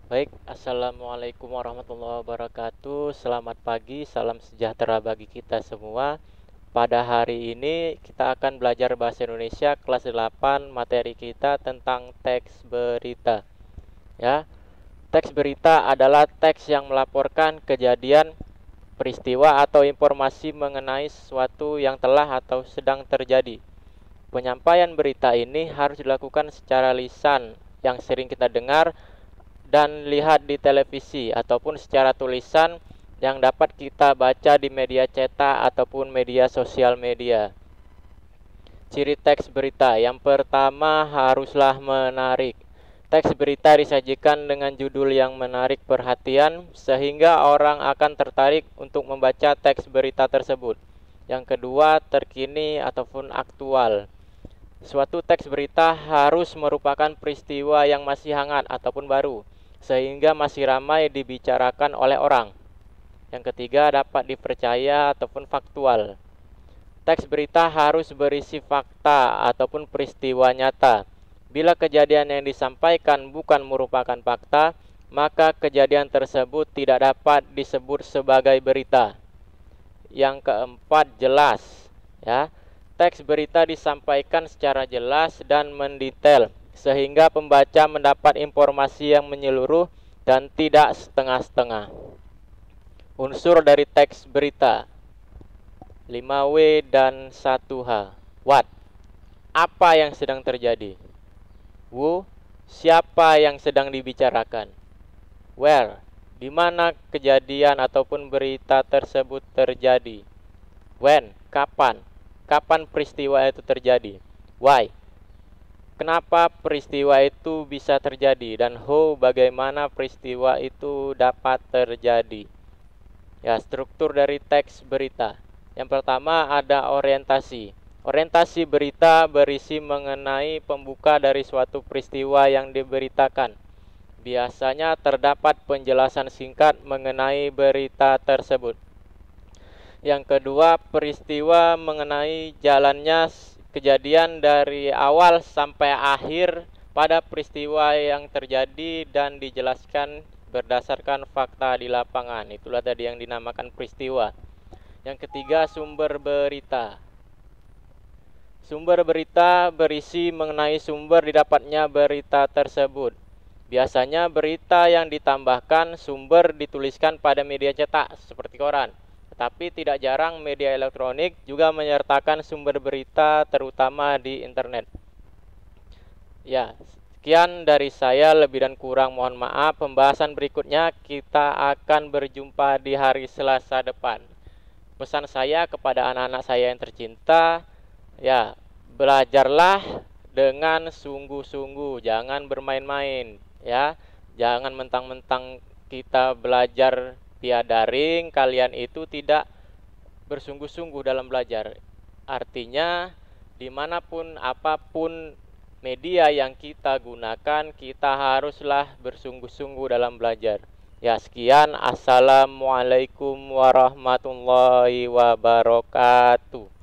Baik, Assalamualaikum warahmatullahi wabarakatuh. Selamat pagi, salam sejahtera bagi kita semua. Pada hari ini kita akan belajar bahasa Indonesia kelas 8, materi kita tentang teks berita. Ya, teks berita adalah teks yang melaporkan kejadian, peristiwa atau informasi mengenai sesuatu yang telah atau sedang terjadi. Penyampaian berita ini harus dilakukan secara lisan yang sering kita dengar dan lihat di televisi ataupun secara tulisan yang dapat kita baca di media cetak ataupun media sosial media. Ciri teks berita yang pertama haruslah menarik. Teks berita disajikan dengan judul yang menarik perhatian sehingga orang akan tertarik untuk membaca teks berita tersebut. Yang kedua, terkini ataupun aktual. Suatu teks berita harus merupakan peristiwa yang masih hangat ataupun baru, sehingga masih ramai dibicarakan oleh orang. Yang ketiga, dapat dipercaya ataupun faktual. Teks berita harus berisi fakta ataupun peristiwa nyata. Bila kejadian yang disampaikan bukan merupakan fakta, maka kejadian tersebut tidak dapat disebut sebagai berita. Yang keempat, jelas. Ya, teks berita disampaikan secara jelas dan mendetail sehingga pembaca mendapat informasi yang menyeluruh dan tidak setengah-setengah. Unsur dari teks berita 5W dan 1H. What? Apa yang sedang terjadi? Who? Siapa yang sedang dibicarakan? Where? Di mana kejadian ataupun berita tersebut terjadi? When? Kapan? Kapan peristiwa itu terjadi? Why? Kenapa peristiwa itu bisa terjadi? Dan how? Bagaimana peristiwa itu dapat terjadi? Ya, struktur dari teks berita. Yang pertama ada orientasi. Orientasi berita berisi mengenai pembuka dari suatu peristiwa yang diberitakan. Biasanya terdapat penjelasan singkat mengenai berita tersebut. Yang kedua, peristiwa mengenai jalannya kejadian dari awal sampai akhir pada peristiwa yang terjadi dan dijelaskan berdasarkan fakta di lapangan. Itulah tadi yang dinamakan peristiwa. Yang ketiga, sumber berita. Sumber berita berisi mengenai sumber didapatnya berita tersebut. Biasanya berita yang ditambahkan sumber dituliskan pada media cetak seperti koran. Tetapi tidak jarang media elektronik juga menyertakan sumber berita terutama di internet. Ya, sekian dari saya, lebih dan kurang mohon maaf. Pembahasan berikutnya kita akan berjumpa di hari Selasa depan. Pesan saya kepada anak-anak saya yang tercinta, ya, belajarlah dengan sungguh-sungguh, jangan bermain-main, ya. Jangan mentang-mentang kita belajar via daring, kalian itu tidak bersungguh-sungguh dalam belajar. Artinya, dimanapun, apapun media yang kita gunakan, kita haruslah bersungguh-sungguh dalam belajar. Ya, sekian. Assalamualaikum warahmatullahi wabarakatuh.